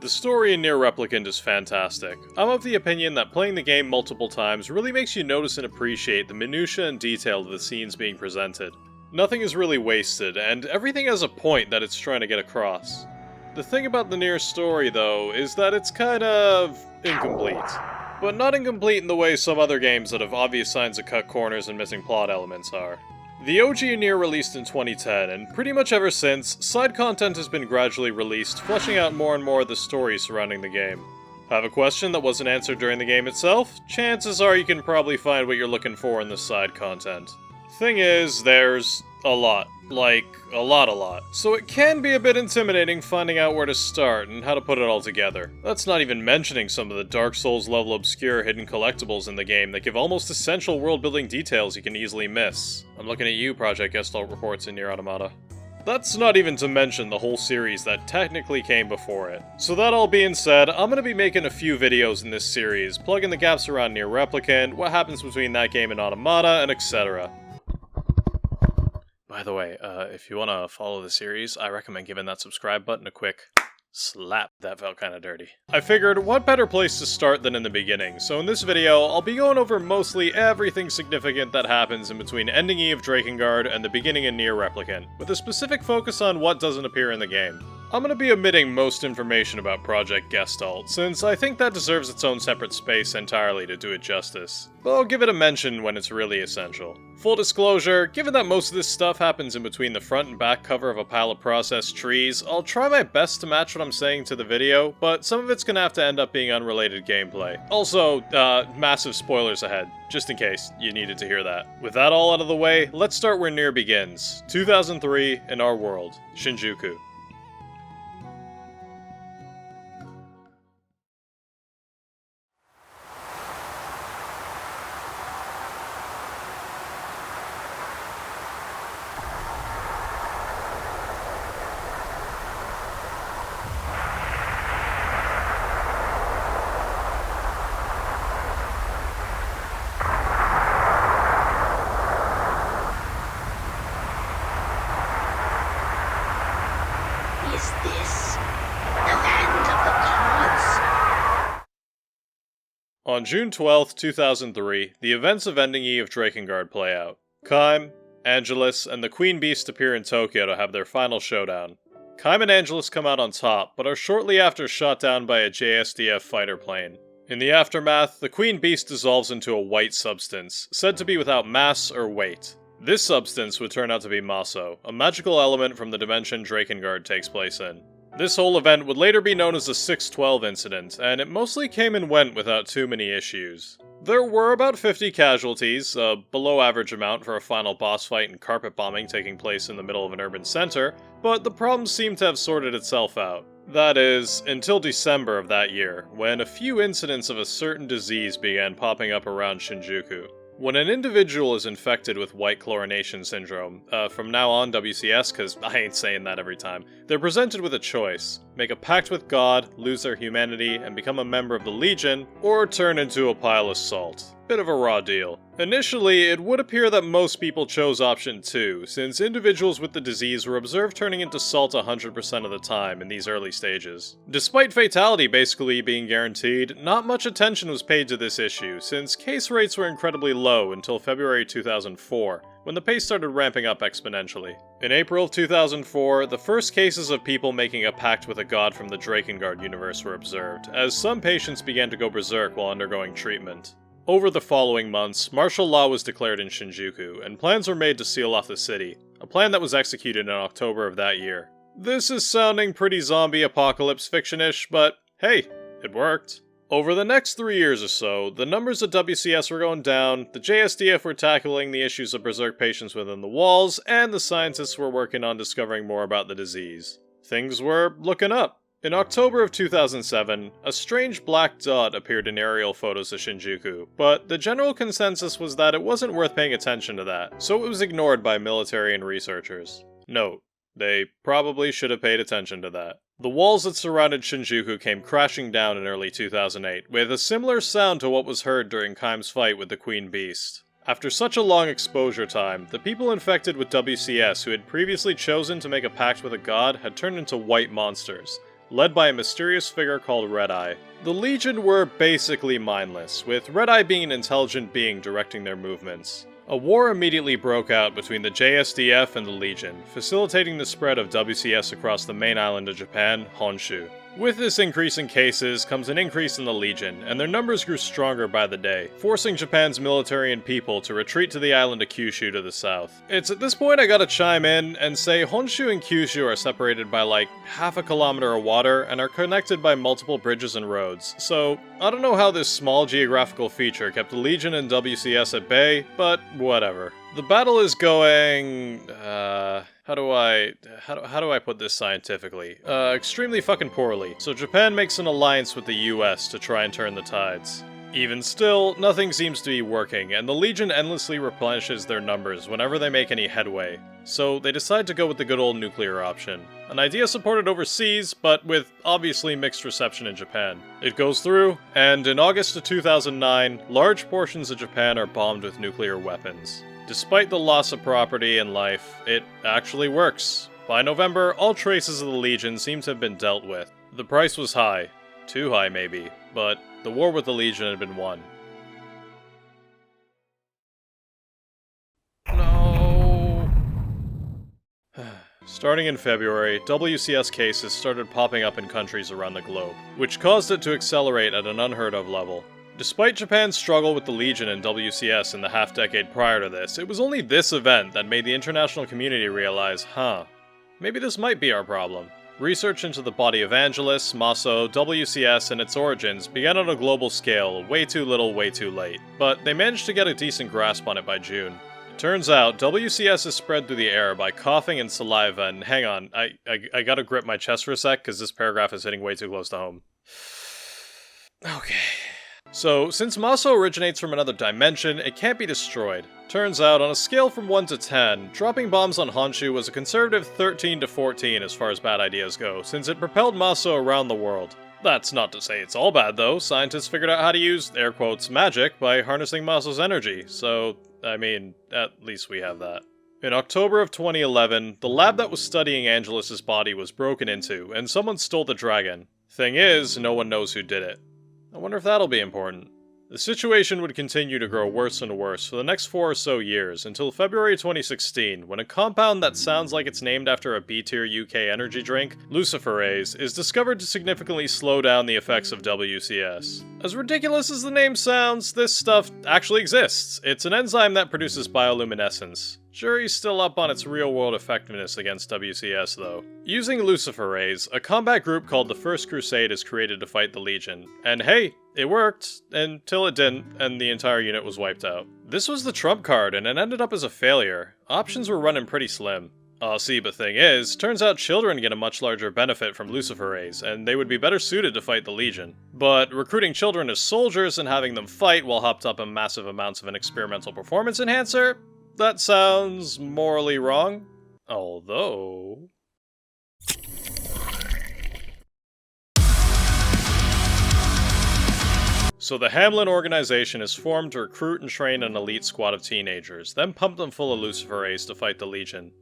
The story in NieR Replicant is fantastic. I'm of the opinion that playing the game multiple times really makes you notice and appreciate the minutiae and detail of the scenes being presented. Nothing is really wasted, and everything has a point that it's trying to get across. The thing about the NieR story, though, is that it's kind of incomplete. But not incomplete in the way some other games that have obvious signs of cut corners and missing plot elements are. The OG NieR released in 2010, and pretty much ever since, side content has been gradually released, fleshing out more and more of the story surrounding the game. Have a question that wasn't answered during the game itself? Chances are you can probably find what you're looking for in the side content. Thing is, there's a lot. Like, a lot. So it can be a bit intimidating finding out where to start and how to put it all together. That's not even mentioning some of the Dark Souls level obscure hidden collectibles in the game that give almost essential world-building details you can easily miss. I'm looking at you, Project Gestalt reports in NieR Automata. That's not even to mention the whole series that technically came before it. So that all being said, I'm gonna be making a few videos in this series, plugging the gaps around NieR Replicant, what happens between that game and Automata, and etc. By the way, if you want to follow the series, I recommend giving that subscribe button a quick slap. That felt kind of dirty. I figured, what better place to start than in the beginning, so in this video, I'll be going over mostly everything significant that happens in between Ending E of Drakengard and the beginning of NieR Replicant, with a specific focus on what doesn't appear in the game. I'm going to be omitting most information about Project Gestalt, since I think that deserves its own separate space entirely to do it justice. But I'll give it a mention when it's really essential. Full disclosure, given that most of this stuff happens in between the front and back cover of a pile of processed trees, I'll try my best to match what I'm saying to the video, but some of it's gonna have to end up being unrelated gameplay. Also, massive spoilers ahead, just in case you needed to hear that. With that all out of the way, let's start where NieR begins. 2003, in our world, Shinjuku. Is this the land of the gods? On June 12th, 2003, the events of Ending E of Drakengard play out. Kaim, Angelus, and the Queen Beast appear in Tokyo to have their final showdown. Kaim and Angelus come out on top, but are shortly after shot down by a JSDF fighter plane. In the aftermath, the Queen Beast dissolves into a white substance, said to be without mass or weight. This substance would turn out to be Maso, a magical element from the dimension Drakengard takes place in. This whole event would later be known as the 612 incident, and it mostly came and went without too many issues. There were about 50 casualties, a below average amount for a final boss fight and carpet bombing taking place in the middle of an urban center, but the problem seemed to have sorted itself out. That is, until December of that year, when a few incidents of a certain disease began popping up around Shinjuku. When an individual is infected with white chlorination syndrome, from now on WCS, cause I ain't saying that every time, they're presented with a choice. Make a pact with God, lose their humanity, and become a member of the Legion, or turn into a pile of salt. Bit of a raw deal. Initially, it would appear that most people chose option 2, since individuals with the disease were observed turning into salt 100% of the time in these early stages. Despite fatality basically being guaranteed, not much attention was paid to this issue, since case rates were incredibly low until February 2004, when the pace started ramping up exponentially. In April of 2004, the first cases of people making a pact with a god from the Drakengard universe were observed, as some patients began to go berserk while undergoing treatment. Over the following months, martial law was declared in Shinjuku, and plans were made to seal off the city, a plan that was executed in October of that year. This is sounding pretty zombie apocalypse fiction-ish, but hey, it worked. Over the next 3 years or so, the numbers of WCS were going down, the JSDF were tackling the issues of berserk patients within the walls, and the scientists were working on discovering more about the disease. Things were looking up. In October of 2007, a strange black dot appeared in aerial photos of Shinjuku, but the general consensus was that it wasn't worth paying attention to that, so it was ignored by military and researchers. Note, they probably should have paid attention to that. The walls that surrounded Shinjuku came crashing down in early 2008, with a similar sound to what was heard during Kaim's fight with the Queen Beast. After such a long exposure time, the people infected with WCS who had previously chosen to make a pact with a god had turned into white monsters. led by a mysterious figure called Red Eye. The Legion were basically mindless, with Red Eye being an intelligent being directing their movements. A war immediately broke out between the JSDF and the Legion, facilitating the spread of WCS across the main island of Japan, Honshu. With this increase in cases comes an increase in the Legion, and their numbers grew stronger by the day, forcing Japan's military and people to retreat to the island of Kyushu to the south. It's at this point I gotta chime in and say Honshu and Kyushu are separated by like half a kilometer of water and are connected by multiple bridges and roads, so I don't know how this small geographical feature kept the Legion and WCS at bay, but whatever. The battle is going, how do I put this scientifically? Extremely fucking poorly. So Japan makes an alliance with the US to try and turn the tides. Even still, nothing seems to be working, and the Legion endlessly replenishes their numbers whenever they make any headway. So they decide to go with the good old nuclear option. An idea supported overseas, but with obviously mixed reception in Japan. It goes through, and in August of 2009, large portions of Japan are bombed with nuclear weapons. Despite the loss of property and life, it actually works. By November, all traces of the Legion seem to have been dealt with. The price was high. Too high, maybe. But the war with the Legion had been won. No. Starting in February, WCS cases started popping up in countries around the globe, which caused it to accelerate at an unheard of level. Despite Japan's struggle with the Legion and WCS in the half-decade prior to this, it was only this event that made the international community realize, maybe this might be our problem. Research into the body of Angelus, Maso, WCS, and its origins began on a global scale, way too little, way too late, but they managed to get a decent grasp on it by June. It turns out, WCS is spread through the air by coughing and saliva, and hang on, I gotta grip my chest for a sec, because this paragraph is hitting way too close to home. Okay. So, since Maso originates from another dimension, it can't be destroyed. Turns out, on a scale from 1 to 10, dropping bombs on Honshu was a conservative 13 to 14 as far as bad ideas go, since it propelled Maso around the world. That's not to say it's all bad though, scientists figured out how to use, air quotes, magic by harnessing Maso's energy, so, I mean, at least we have that. In October of 2011, the lab that was studying Angelus's body was broken into, and someone stole the dragon. Thing is, no one knows who did it. I wonder if that'll be important. The situation would continue to grow worse and worse for the next 4 or so years, until February 2016, when a compound that sounds like it's named after a B-tier UK energy drink, luciferase, is discovered to significantly slow down the effects of WCS. As ridiculous as the name sounds, this stuff actually exists. It's an enzyme that produces bioluminescence. Jury's still up on its real-world effectiveness against WCS, though. Using luciferase, a combat group called the First Crusade is created to fight the Legion. And hey, it worked, until it didn't, and the entire unit was wiped out. This was the trump card, and it ended up as a failure. Options were running pretty slim. See, but thing is, turns out children get a much larger benefit from luciferase, and they would be better suited to fight the Legion. But recruiting children as soldiers and having them fight while hopped up in massive amounts of an experimental performance enhancer? That sounds morally wrong. Although... So the Hamlin Organization is formed to recruit and train an elite squad of teenagers, then pump them full of luciferase to fight the Legion.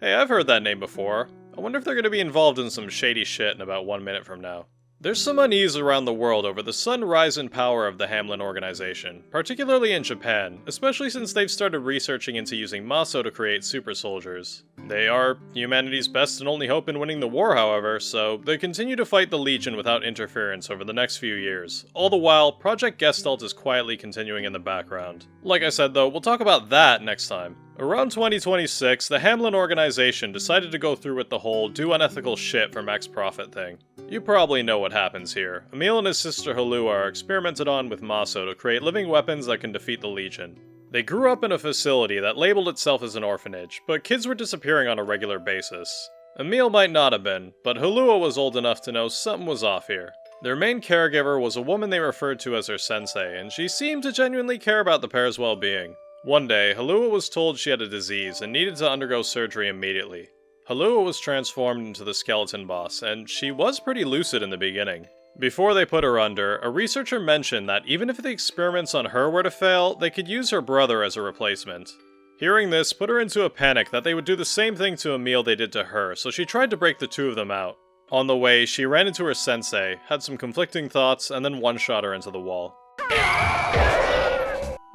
Hey, I've heard that name before. I wonder if they're gonna be involved in some shady shit in about 1 minute from now. There's some unease around the world over the sudden rise in power of the Hamlin Organization, particularly in Japan, especially since they've started researching into using Maso to create super soldiers. They are humanity's best and only hope in winning the war, however, so they continue to fight the Legion without interference over the next few years. All the while, Project Gestalt is quietly continuing in the background. Like I said though, we'll talk about that next time. Around 2026, the Hamlin Organization decided to go through with the whole do unethical shit for max profit thing. You probably know what happens here. Emil and his sister Halua are experimented on with Maso to create living weapons that can defeat the Legion. They grew up in a facility that labeled itself as an orphanage, but kids were disappearing on a regular basis. Emil might not have been, but Halua was old enough to know something was off here. Their main caregiver was a woman they referred to as their sensei, and she seemed to genuinely care about the pair's well-being. One day, Halua was told she had a disease and needed to undergo surgery immediately. Halua was transformed into the skeleton boss, and she was pretty lucid in the beginning. Before they put her under, a researcher mentioned that even if the experiments on her were to fail, they could use her brother as a replacement. Hearing this put her into a panic that they would do the same thing to Emil they did to her, so she tried to break the two of them out. On the way, she ran into her sensei, had some conflicting thoughts, and then one-shot her into the wall.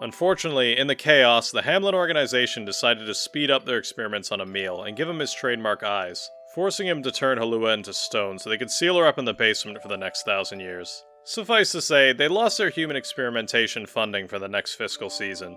Unfortunately, in the chaos, the Hamlin Organization decided to speed up their experiments on Emil and give him his trademark eyes, forcing him to turn Halua into stone so they could seal her up in the basement for the next 1,000 years. Suffice to say, they lost their human experimentation funding for the next fiscal season.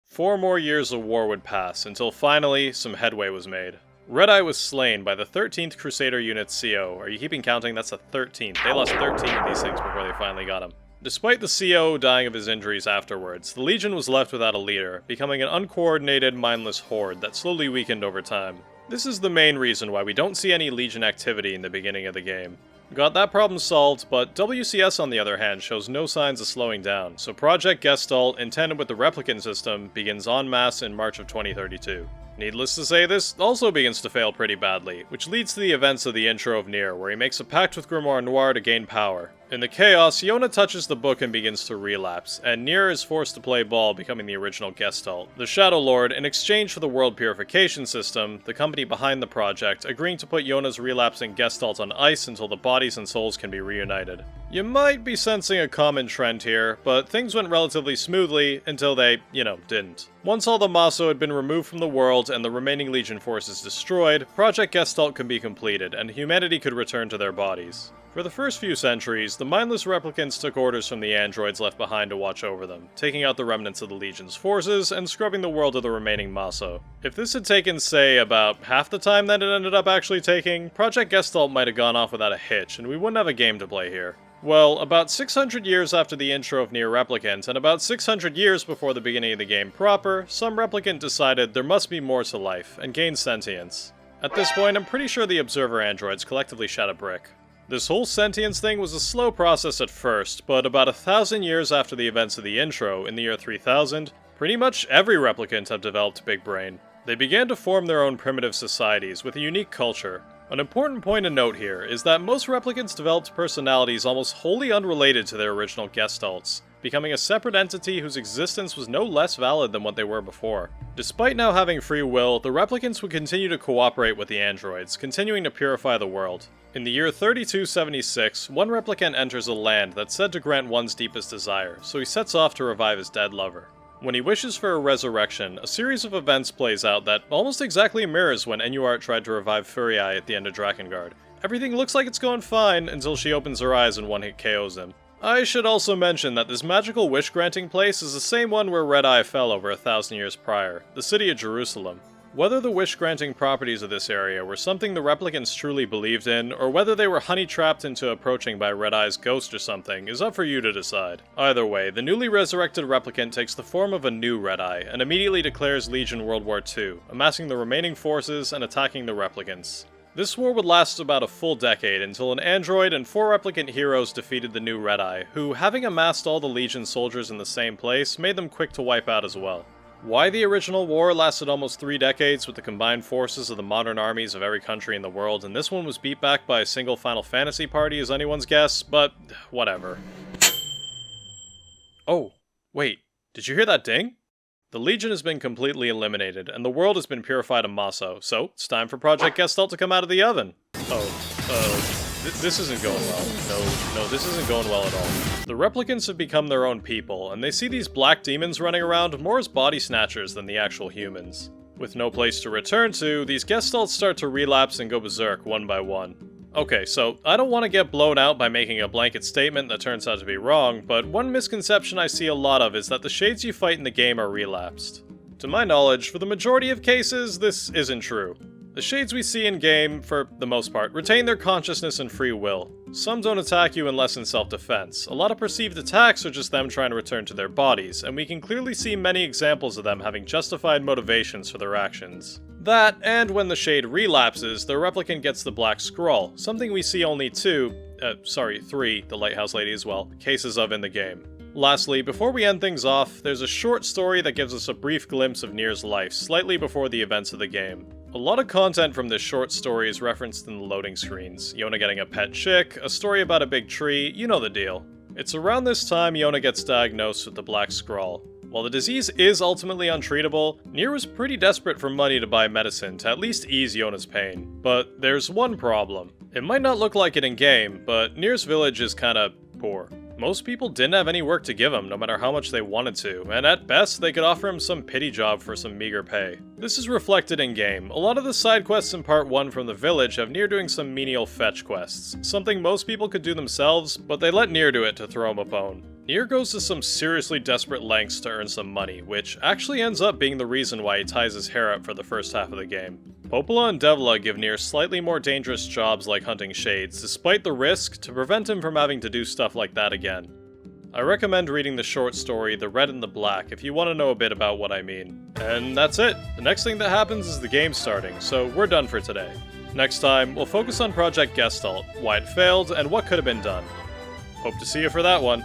4 more years of war would pass, until finally, some headway was made. Red-Eye was slain by the 13th Crusader Unit's CO. Are you keeping counting? That's the 13th. They lost 13 of these things before they finally got him. Despite the CO dying of his injuries afterwards, the Legion was left without a leader, becoming an uncoordinated, mindless horde that slowly weakened over time. This is the main reason why we don't see any Legion activity in the beginning of the game. Got that problem solved, but WCS on the other hand shows no signs of slowing down, so Project Gestalt, in tandem with the Replicant system, begins en masse in March of 2032. Needless to say, this also begins to fail pretty badly, which leads to the events of the intro of NieR, where he makes a pact with Grimoire Noir to gain power. In the chaos, Yona touches the book and begins to relapse, and NieR is forced to play ball, becoming the original Gestalt. The Shadow Lord, in exchange for the World Purification System, the company behind the project, agreeing to put Yona's relapsing Gestalt on ice until the bodies and souls can be reunited. You might be sensing a common trend here, but things went relatively smoothly until they, didn't. Once all the Maso had been removed from the world and the remaining Legion forces destroyed, Project Gestalt could be completed, and humanity could return to their bodies. For the first few centuries, the mindless replicants took orders from the androids left behind to watch over them, taking out the remnants of the Legion's forces and scrubbing the world of the remaining Maso. If this had taken, say, about half the time that it ended up actually taking, Project Gestalt might have gone off without a hitch, and we wouldn't have a game to play here. Well, about 600 years after the intro of NieR Replicant, and about 600 years before the beginning of the game proper, some replicant decided there must be more to life, and gained sentience. At this point, I'm pretty sure the observer androids collectively shat a brick. This whole sentience thing was a slow process at first, but about 1,000 years after the events of the intro, in the year 3000, pretty much every replicant have developed big brain. They began to form their own primitive societies with a unique culture. An important point to note here is that most replicants developed personalities almost wholly unrelated to their original gestalts, becoming a separate entity whose existence was no less valid than what they were before. Despite now having free will, the replicants would continue to cooperate with the androids, continuing to purify the world. In the year 3276, one replicant enters a land that's said to grant one's deepest desire, so he sets off to revive his dead lover. When he wishes for a resurrection, a series of events plays out that almost exactly mirrors when NUR tried to revive Furiae at the end of Drakengard. Everything looks like it's going fine until she opens her eyes and one-hit KOs him. I should also mention that this magical wish-granting place is the same one where Red-Eye fell over 1,000 years prior, the city of Jerusalem. Whether the wish-granting properties of this area were something the replicants truly believed in, or whether they were honey-trapped into approaching by Red-Eye's ghost or something, is up for you to decide. Either way, the newly resurrected replicant takes the form of a new Red-Eye, and immediately declares Legion World War II, amassing the remaining forces and attacking the replicants. This war would last about a full decade until an android and 4 replicant heroes defeated the new Red-Eye, who, having amassed all the Legion soldiers in the same place, made them quick to wipe out as well. Why the original war lasted almost 3 decades with the combined forces of the modern armies of every country in the world, and this one was beat back by a single Final Fantasy party is anyone's guess, but whatever. Oh, wait, did you hear that ding? The Legion has been completely eliminated, and the world has been purified of Maso, so it's time for Project Gestalt to come out of the oven. This isn't going well. No, this isn't going well at all. The replicants have become their own people, and they see these black demons running around more as body snatchers than the actual humans. With no place to return to, these gestalts start to relapse and go berserk one by one. Okay, so I don't want to get blown out by making a blanket statement that turns out to be wrong, but one misconception I see a lot of is that the shades you fight in the game are relapsed. To my knowledge, for the majority of cases, this isn't true. The shades we see in-game, for the most part, retain their consciousness and free will. Some don't attack you unless in self-defense. A lot of perceived attacks are just them trying to return to their bodies, and we can clearly see many examples of them having justified motivations for their actions. That, and when the shade relapses, the replicant gets the Black Scroll, something we see only 3, the Lighthouse Lady as well, cases of in the game. Lastly, before we end things off, there's a short story that gives us a brief glimpse of NieR's life, slightly before the events of the game. A lot of content from this short story is referenced in the loading screens. Yona getting a pet chick, a story about a big tree, you know the deal. It's around this time Yona gets diagnosed with the Black Scroll. While the disease is ultimately untreatable, NieR was pretty desperate for money to buy medicine to at least ease Yona's pain. But there's one problem. It might not look like it in-game, but NieR's village is kinda poor. Most people didn't have any work to give him, no matter how much they wanted to, and at best, they could offer him some pity job for some meager pay. This is reflected in-game. A lot of the side quests in Part 1 from the village have NieR doing some menial fetch quests, something most people could do themselves, but they let NieR do it to throw him a bone. NieR goes to some seriously desperate lengths to earn some money, which actually ends up being the reason why he ties his hair up for the first half of the game. Popola and Devla give NieR slightly more dangerous jobs like hunting shades, despite the risk to prevent him from having to do stuff like that again. I recommend reading the short story The Red and the Black if you want to know a bit about what I mean. And that's it. The next thing that happens is the game starting, so we're done for today. Next time, we'll focus on Project Gestalt, why it failed, and what could have been done. Hope to see you for that one.